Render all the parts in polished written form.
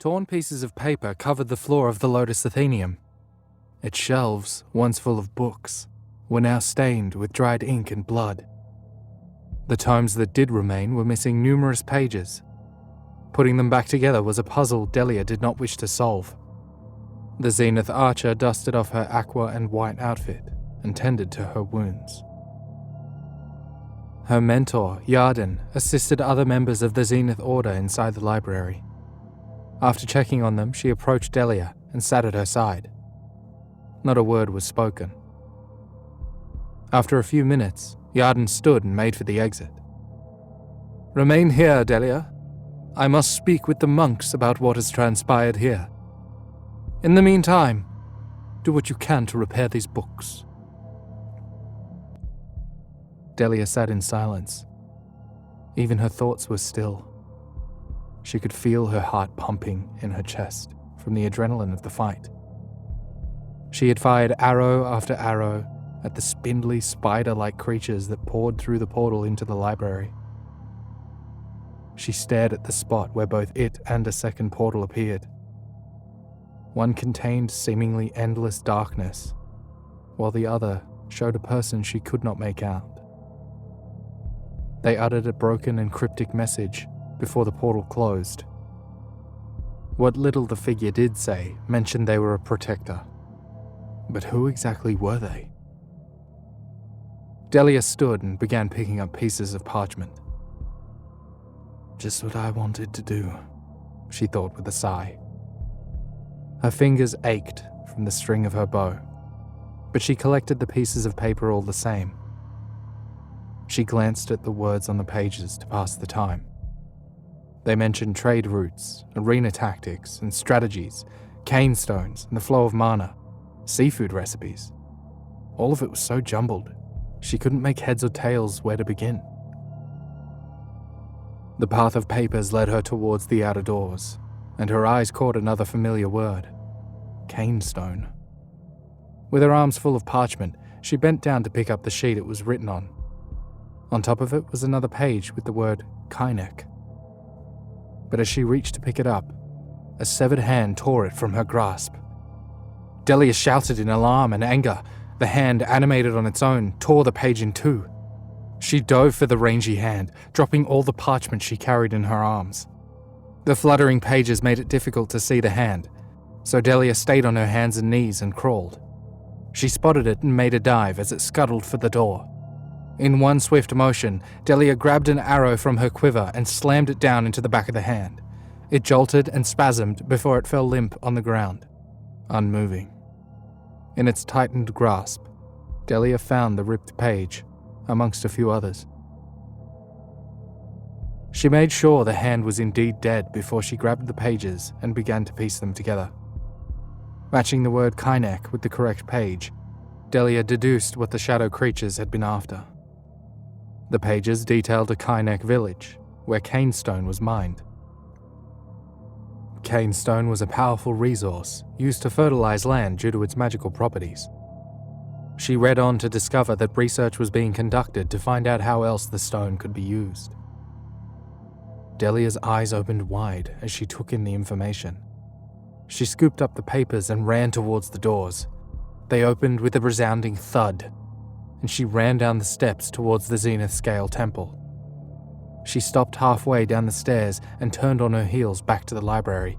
Torn pieces of paper covered the floor of the Lotus Athenaeum. Its shelves, once full of books, were now stained with dried ink and blood. The tomes that did remain were missing numerous pages. Putting them back together was a puzzle Delia did not wish to solve. The Zenith archer dusted off her aqua and white outfit and tended to her wounds. Her mentor, Yarden, assisted other members of the Zenith Order inside the library. After checking on them, she approached Delia and sat at her side. Not a word was spoken. After a few minutes, Yarden stood and made for the exit. "Remain here, Delia. I must speak with the monks about what has transpired here. In the meantime, do what you can to repair these books." Delia sat in silence. Even her thoughts were still. She could feel her heart pumping in her chest from the adrenaline of the fight. She had fired arrow after arrow at the spindly, spider-like creatures that poured through the portal into the library. She stared at the spot where both it and a second portal appeared. One contained seemingly endless darkness, while the other showed a person she could not make out. They uttered a broken and cryptic message before the portal closed. What little the figure did say mentioned they were a protector. But who exactly were they? Delia stood and began picking up pieces of parchment. Just what I wanted to do, she thought with a sigh. Her fingers ached from the string of her bow, but she collected the pieces of paper all the same. She glanced at the words on the pages to pass the time. They mentioned trade routes, arena tactics and strategies, cane stones and the flow of mana, seafood recipes. All of it was so jumbled, she couldn't make heads or tails where to begin. The path of papers led her towards the outer doors, and her eyes caught another familiar word, cane stone. With her arms full of parchment, she bent down to pick up the sheet it was written on. On top of it was another page with the word Kynek. But as she reached to pick it up, a severed hand tore it from her grasp. Delia shouted in alarm and anger. The hand, animated on its own, tore the page in two. She dove for the rangy hand, dropping all the parchment she carried in her arms. The fluttering pages made it difficult to see the hand, so Delia stayed on her hands and knees and crawled. She spotted it and made a dive as it scuttled for the door. In one swift motion, Delia grabbed an arrow from her quiver and slammed it down into the back of the hand. It jolted and spasmed before it fell limp on the ground, unmoving. In its tightened grasp, Delia found the ripped page, amongst a few others. She made sure the hand was indeed dead before she grabbed the pages and began to piece them together. Matching the word Kynek with the correct page, Delia deduced what the shadow creatures had been after. The pages detailed a Kynek village, where cane stone was mined. Cane stone was a powerful resource used to fertilize land due to its magical properties. She read on to discover that research was being conducted to find out how else the stone could be used. Delia's eyes opened wide as she took in the information. She scooped up the papers and ran towards the doors. They opened with a resounding thud, and she ran down the steps towards the Zenith Scale Temple. She stopped halfway down the stairs and turned on her heels back to the library.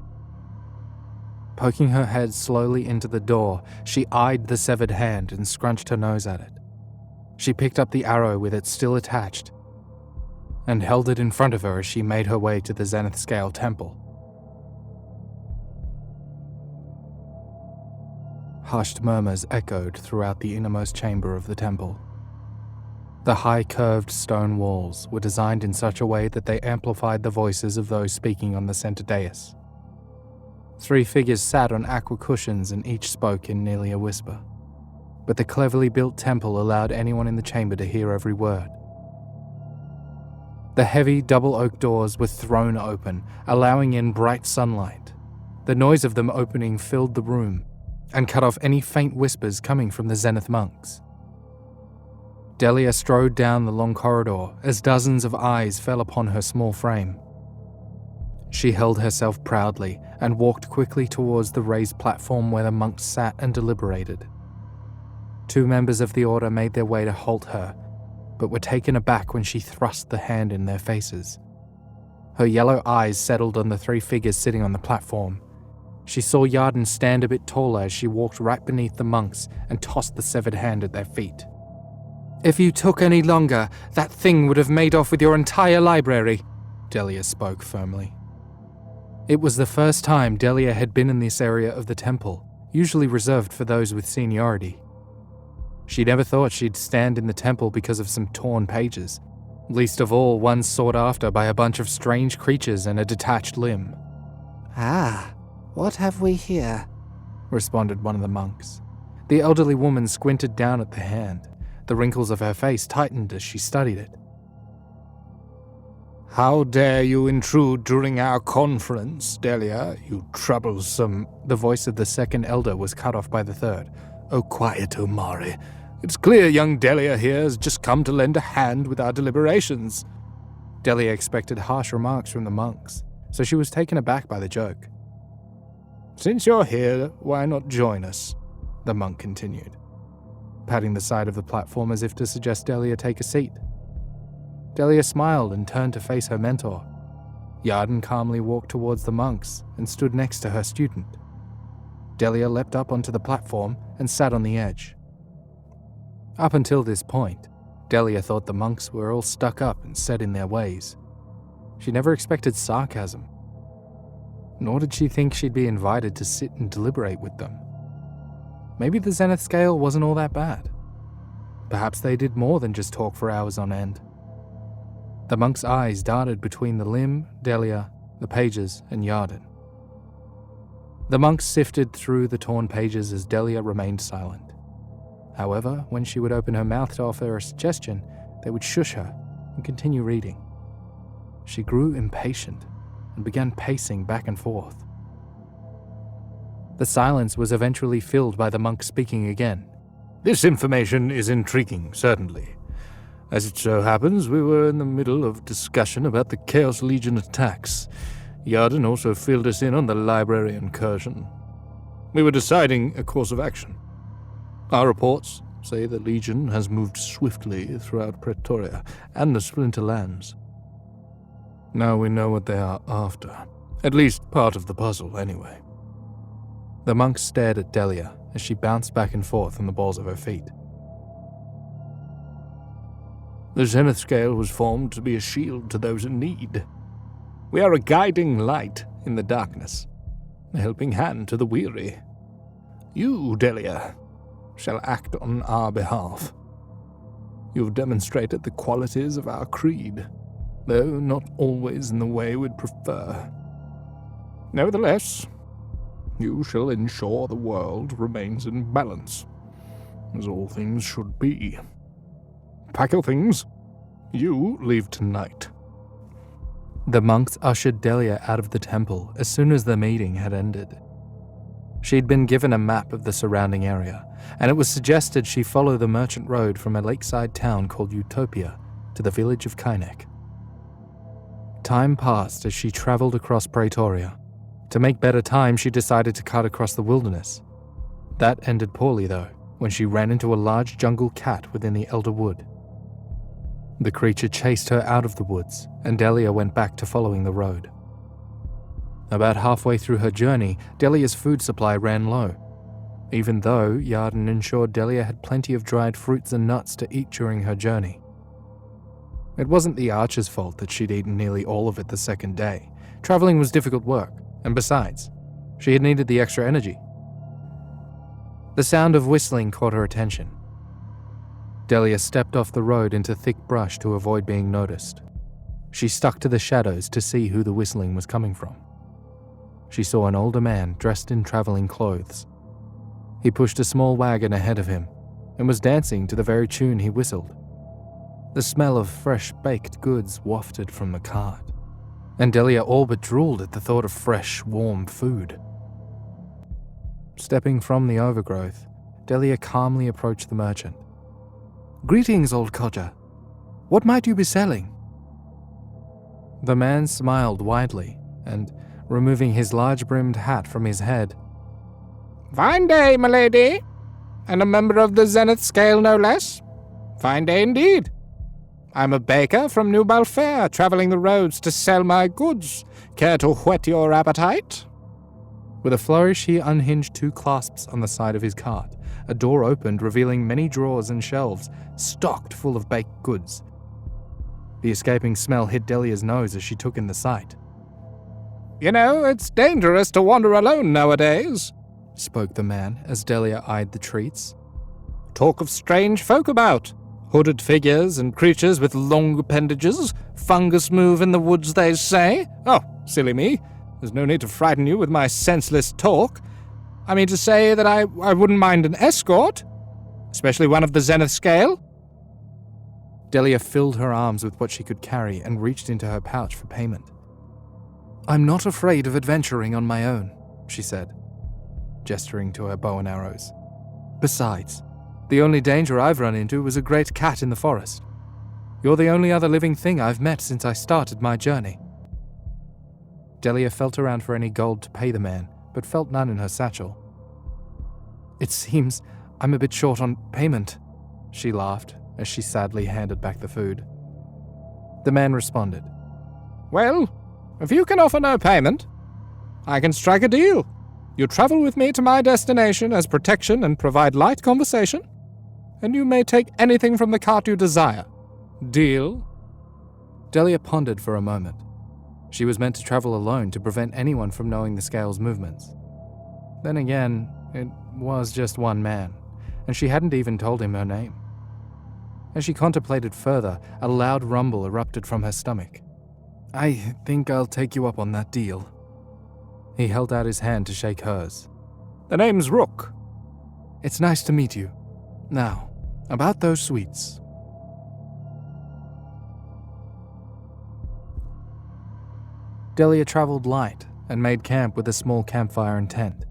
Poking her head slowly into the door, she eyed the severed hand and scrunched her nose at it. She picked up the arrow with it still attached and held it in front of her as she made her way to the Zenith Scale Temple. Hushed murmurs echoed throughout the innermost chamber of the temple. The high curved stone walls were designed in such a way that they amplified the voices of those speaking on the center dais. 3 figures sat on aqua cushions and each spoke in nearly a whisper. But the cleverly built temple allowed anyone in the chamber to hear every word. The heavy double oak doors were thrown open, allowing in bright sunlight. The noise of them opening filled the room and cut off any faint whispers coming from the Zenith monks. Delia strode down the long corridor as dozens of eyes fell upon her small frame. She held herself proudly and walked quickly towards the raised platform where the monks sat and deliberated. 2 members of the order made their way to halt her, but were taken aback when she thrust the hand in their faces. Her yellow eyes settled on the 3 figures sitting on the platform. She saw Yarden stand a bit taller as she walked right beneath the monks and tossed the severed hand at their feet. "If you took any longer, that thing would have made off with your entire library," Delia spoke firmly. It was the first time Delia had been in this area of the temple, usually reserved for those with seniority. She never thought she'd stand in the temple because of some torn pages, least of all one sought after by a bunch of strange creatures and a detached limb. "Ah, what have we here?" responded one of the monks. The elderly woman squinted down at the hand. The wrinkles of her face tightened as she studied it. "How dare you intrude during our conference, Delia, you troublesome—" The voice of the second elder was cut off by the third. "Oh, quiet, Omari. It's clear young Delia here has just come to lend a hand with our deliberations." Delia expected harsh remarks from the monks, so she was taken aback by the joke. "Since you're here, why not join us?" the monk continued, patting the side of the platform as if to suggest Delia take a seat. Delia smiled and turned to face her mentor. Yarden calmly walked towards the monks and stood next to her student. Delia leapt up onto the platform and sat on the edge. Up until this point, Delia thought the monks were all stuck up and set in their ways. She never expected sarcasm. Nor did she think she'd be invited to sit and deliberate with them. Maybe the zenith scale wasn't all that bad. Perhaps they did more than just talk for hours on end. The monk's eyes darted between the limb, Delia, the pages, and Yarden. The monks sifted through the torn pages as Delia remained silent. However, when she would open her mouth to offer a suggestion, they would shush her and continue reading. She grew impatient and began pacing back and forth. The silence was eventually filled by the monk speaking again. "This information is intriguing, certainly. As it so happens, we were in the middle of discussion about the Chaos Legion attacks. Yarden also filled us in on the library incursion. We were deciding a course of action. Our reports say the Legion has moved swiftly throughout Pretoria and the Splinter Lands. Now we know what they are after. At least part of the puzzle, anyway." The monk stared at Delia as she bounced back and forth on the balls of her feet. "The Zenith Scale was formed to be a shield to those in need. We are a guiding light in the darkness, a helping hand to the weary. You, Delia, shall act on our behalf. You've demonstrated the qualities of our creed, though not always in the way we'd prefer. Nevertheless, you shall ensure the world remains in balance, as all things should be. Pack your things. You leave tonight." The monks ushered Delia out of the temple as soon as the meeting had ended. She'd been given a map of the surrounding area, and it was suggested she follow the merchant road from a lakeside town called Utopia to the village of Kainek. Time passed as she traveled across Pretoria. To make better time, she decided to cut across the wilderness. That ended poorly, though, when she ran into a large jungle cat within the Elder Wood. The creature chased her out of the woods, and Delia went back to following the road. About halfway through her journey, Delia's food supply ran low, even though Yarden ensured Delia had plenty of dried fruits and nuts to eat during her journey. It wasn't the archer's fault that she'd eaten nearly all of it the second day. Traveling was difficult work, and besides, she had needed the extra energy. The sound of whistling caught her attention. Delia stepped off the road into thick brush to avoid being noticed. She stuck to the shadows to see who the whistling was coming from. She saw an older man dressed in traveling clothes. He pushed a small wagon ahead of him and was dancing to the very tune he whistled. The smell of fresh baked goods wafted from the cart, and Delia all but drooled at the thought of fresh, warm food. Stepping from the overgrowth, Delia calmly approached the merchant. "Greetings, old codger. What might you be selling?" The man smiled widely and removing his large-brimmed hat from his head. Fine day, milady. And a member of the zenith scale, no less. Fine day indeed. I'm a baker from New Balfair, travelling the roads to sell my goods. Care to whet your appetite? With a flourish, he unhinged two clasps on the side of his cart. A door opened, revealing many drawers and shelves, stocked full of baked goods. The escaping smell hit Delia's nose as she took in the sight. You know, it's dangerous to wander alone nowadays, spoke the man as Delia eyed the treats. Talk of strange folk about. Hooded figures and creatures with long appendages. Fungus move in the woods, they say. Oh, silly me. There's no need to frighten you with my senseless talk. I mean to say that I wouldn't mind an escort, especially one of the zenith scale. Delia filled her arms with what she could carry and reached into her pouch for payment. I'm not afraid of adventuring on my own, she said, gesturing to her bow and arrows. Besides, the only danger I've run into was a great cat in the forest. You're the only other living thing I've met since I started my journey. Delia felt around for any gold to pay the man, but felt none in her satchel. It seems I'm a bit short on payment, she laughed as she sadly handed back the food. The man responded. Well, if you can offer no payment, I can strike a deal. You travel with me to my destination as protection and provide light conversation, and you may take anything from the cart you desire. Deal? Delia pondered for a moment. She was meant to travel alone to prevent anyone from knowing the scale's movements. Then again, it was just one man, and she hadn't even told him her name. As she contemplated further, a loud rumble erupted from her stomach. I think I'll take you up on that deal. He held out his hand to shake hers. The name's Rook. It's nice to meet you. Now, about those sweets. Delia traveled light and made camp with a small campfire and tent.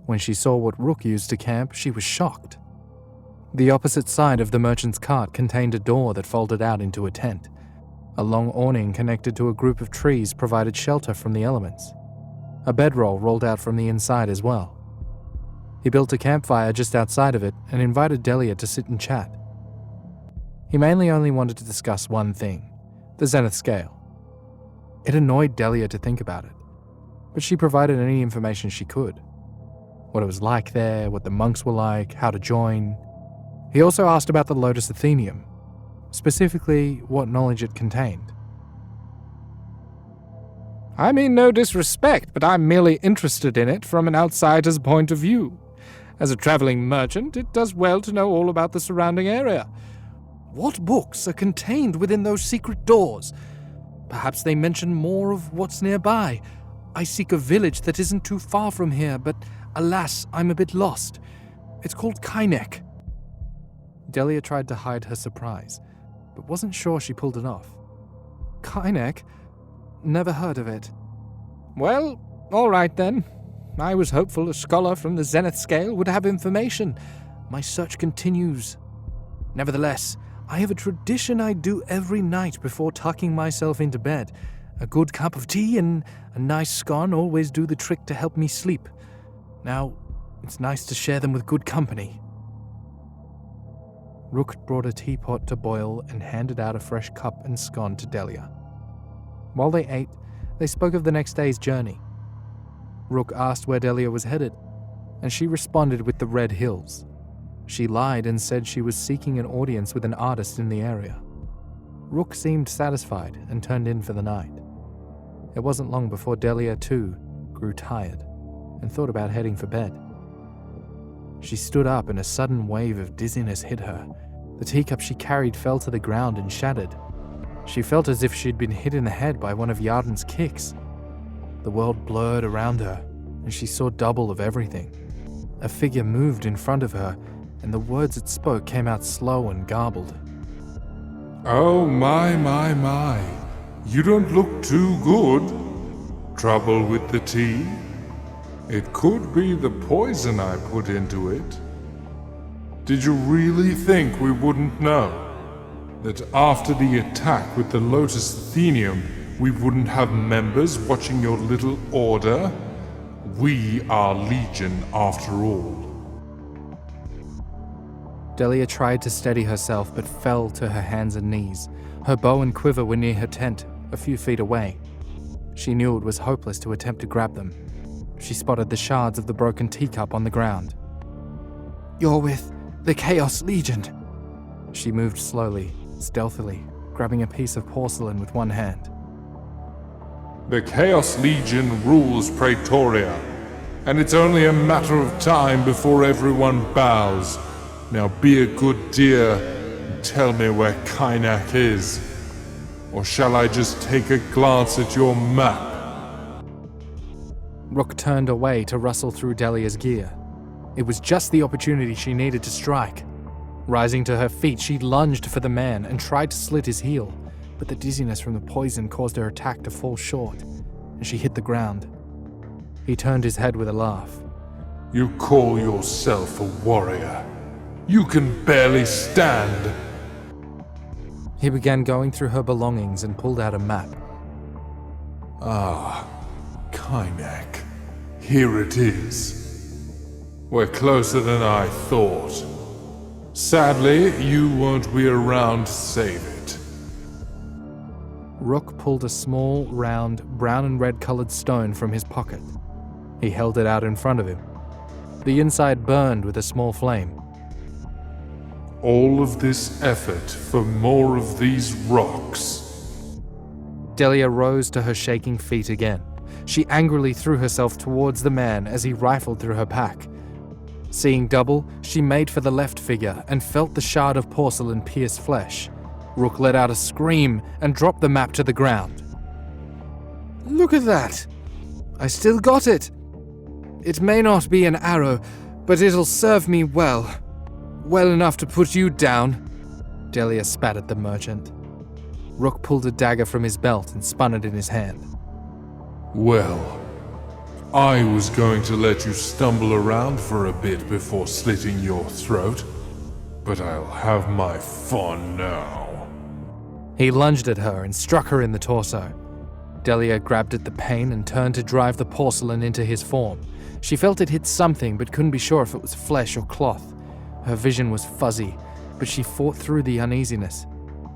When she saw what Rook used to camp, she was shocked. The opposite side of the merchant's cart contained a door that folded out into a tent. A long awning connected to a group of trees provided shelter from the elements. A bedroll rolled out from the inside as well. He built a campfire just outside of it and invited Delia to sit and chat. He mainly only wanted to discuss one thing, the zenith scale. It annoyed Delia to think about it, but she provided any information she could. What it was like there, what the monks were like, how to join. He also asked about the Lotus Athenium, specifically what knowledge it contained. I mean no disrespect, but I'm merely interested in it from an outsider's point of view. As a traveling merchant, it does well to know all about the surrounding area. What books are contained within those secret doors? Perhaps they mention more of what's nearby. I seek a village that isn't too far from here, but alas, I'm a bit lost. It's called Kainek. Delia tried to hide her surprise, but wasn't sure she pulled it off. Kainek? Never heard of it. Well, all right then. I was hopeful a scholar from the zenith scale would have information. My search continues. Nevertheless, I have a tradition I do every night before tucking myself into bed. A good cup of tea and a nice scone always do the trick to help me sleep. Now, it's nice to share them with good company. Rook brought a teapot to boil and handed out a fresh cup and scone to Delia. While they ate, they spoke of the next day's journey. Rook asked where Delia was headed, and she responded with the Red Hills. She lied and said she was seeking an audience with an artist in the area. Rook seemed satisfied and turned in for the night. It wasn't long before Delia, too, grew tired and thought about heading for bed. She stood up and a sudden wave of dizziness hit her. The teacup she carried fell to the ground and shattered. She felt as if she'd been hit in the head by one of Yarden's kicks. The world blurred around her, and she saw double of everything. A figure moved in front of her, and the words it spoke came out slow and garbled. Oh my. You don't look too good. Trouble with the tea? It could be the poison I put into it. Did you really think we wouldn't know that after the attack with the Lotus Athenium, we wouldn't have members watching your little order? We are Legion after all. Delia tried to steady herself but fell to her hands and knees. Her bow and quiver were near her tent, a few feet away. She knew it was hopeless to attempt to grab them. She spotted the shards of the broken teacup on the ground. "You're with the Chaos Legion." She moved slowly, stealthily, grabbing a piece of porcelain with one hand. The Chaos Legion rules Praetoria, and it's only a matter of time before everyone bows. Now be a good dear and tell me where Kynak is. Or shall I just take a glance at your map? Rook turned away to rustle through Delia's gear. It was just the opportunity she needed to strike. Rising to her feet, she lunged for the man and tried to slit his heel, but the dizziness from the poison caused her attack to fall short, and she hit the ground. He turned his head with a laugh. You call yourself a warrior. You can barely stand. He began going through her belongings and pulled out a map. Ah, Kynak. Here it is. We're closer than I thought. Sadly, you won't be around to save it. Rook pulled a small, round, brown and red-colored stone from his pocket. He held it out in front of him. The inside burned with a small flame. All of this effort for more of these rocks. Delia rose to her shaking feet again. She angrily threw herself towards the man as he rifled through her pack. Seeing double, she made for the left figure and felt the shard of porcelain pierce flesh. Rook let out a scream and dropped the map to the ground. "Look at that! I still got it! It may not be an arrow, but it'll serve me well. Well enough to put you down." Delia spat at the merchant. Rook pulled a dagger from his belt and spun it in his hand. Well, I was going to let you stumble around for a bit before slitting your throat, but I'll have my fun now. He lunged at her and struck her in the torso. Delia grabbed at the pain and turned to drive the porcelain into his form. She felt it hit something but couldn't be sure if it was flesh or cloth. Her vision was fuzzy, but she fought through the uneasiness.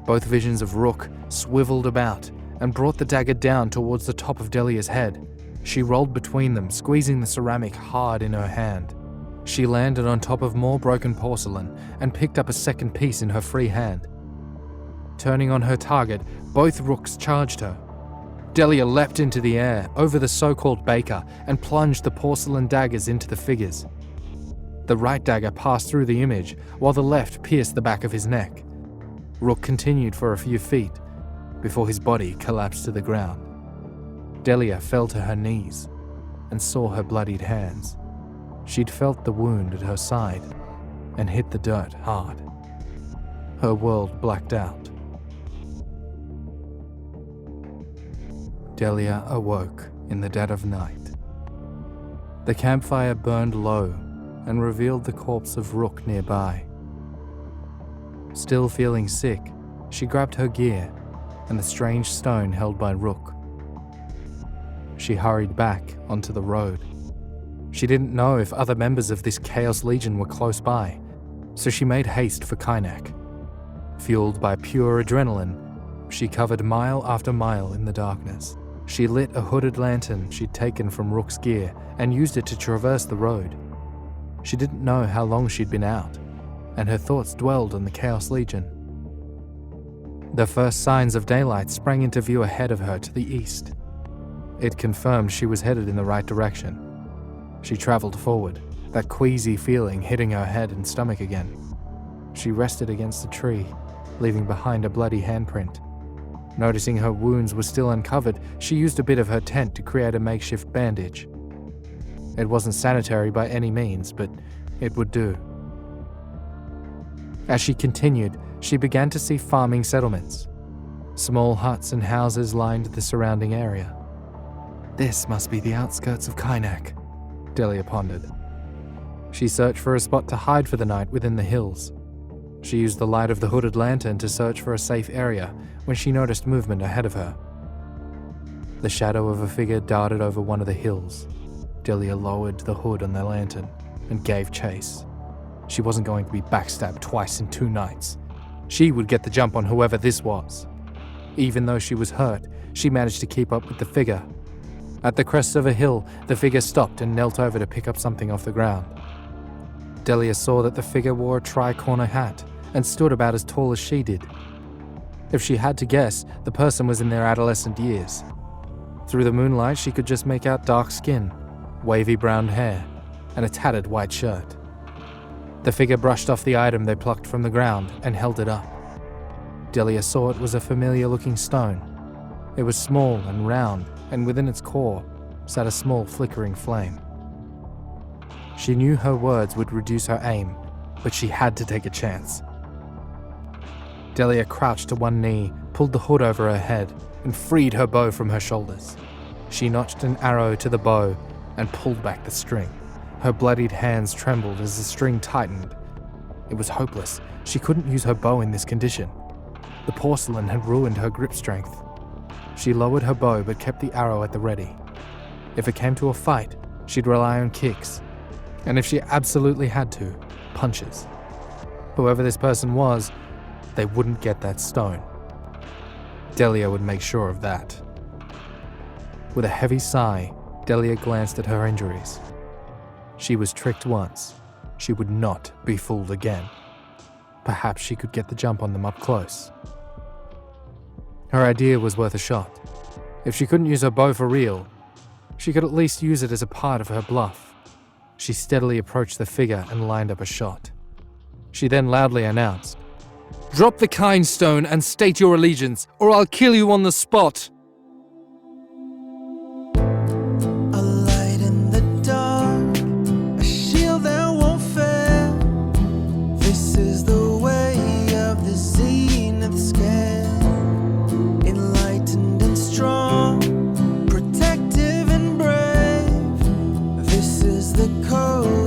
Both visions of Rook swiveled about and brought the dagger down towards the top of Delia's head. She rolled between them, squeezing the ceramic hard in her hand. She landed on top of more broken porcelain and picked up a second piece in her free hand. Turning on her target, both Rooks charged her. Delia leapt into the air, over the so-called baker, and plunged the porcelain daggers into the figures. The right dagger passed through the image, while the left pierced the back of his neck. Rook continued for a few feet, before his body collapsed to the ground. Delia fell to her knees, and saw her bloodied hands. She'd felt the wound at her side, and hit the dirt hard. Her world blacked out. Delia awoke in the dead of night. The campfire burned low and revealed the corpse of Rook nearby. Still feeling sick, she grabbed her gear and the strange stone held by Rook. She hurried back onto the road. She didn't know if other members of this Chaos Legion were close by, so she made haste for Kynak. Fueled by pure adrenaline, she covered mile after mile in the darkness. She lit a hooded lantern she'd taken from Rook's gear and used it to traverse the road. She didn't know how long she'd been out, and her thoughts dwelled on the Chaos Legion. The first signs of daylight sprang into view ahead of her to the east. It confirmed she was headed in the right direction. She traveled forward, that queasy feeling hitting her head and stomach again. She rested against a tree, leaving behind a bloody handprint. Noticing her wounds were still uncovered, she used a bit of her tent to create a makeshift bandage. It wasn't sanitary by any means, but it would do. As she continued, she began to see farming settlements. Small huts and houses lined the surrounding area. This must be the outskirts of Kynak, Delia pondered. She searched for a spot to hide for the night within the hills. She used the light of the hooded lantern to search for a safe area when she noticed movement ahead of her. The shadow of a figure darted over one of the hills. Delia lowered the hood on the lantern and gave chase. She wasn't going to be backstabbed twice in 2 nights. She would get the jump on whoever this was. Even though she was hurt, she managed to keep up with the figure. At the crest of a hill, the figure stopped and knelt over to pick up something off the ground. Delia saw that the figure wore a tri-corner hat and stood about as tall as she did. If she had to guess, the person was in their adolescent years. Through the moonlight, she could just make out dark skin, wavy brown hair, and a tattered white shirt. The figure brushed off the item they plucked from the ground and held it up. Delia saw it was a familiar-looking stone. It was small and round, and within its core sat a small flickering flame. She knew her words would reduce her aim, but she had to take a chance. Delia crouched to one knee, pulled the hood over her head, and freed her bow from her shoulders. She notched an arrow to the bow and pulled back the string. Her bloodied hands trembled as the string tightened. It was hopeless. She couldn't use her bow in this condition. The porcelain had ruined her grip strength. She lowered her bow but kept the arrow at the ready. If it came to a fight, she'd rely on kicks. And if she absolutely had to, punches. Whoever this person was, they wouldn't get that stone. Delia would make sure of that. With a heavy sigh, Delia glanced at her injuries. She was tricked once. She would not be fooled again. Perhaps she could get the jump on them up close. Her idea was worth a shot. If she couldn't use her bow for real, she could at least use it as a part of her bluff. She steadily approached the figure and lined up a shot. She then loudly announced, "Drop the kind stone and state your allegiance, or I'll kill you on the spot." A light in the dark, a shield that won't fail. This is the way of the zenith scale. Enlightened and strong, protective and brave. This is the code.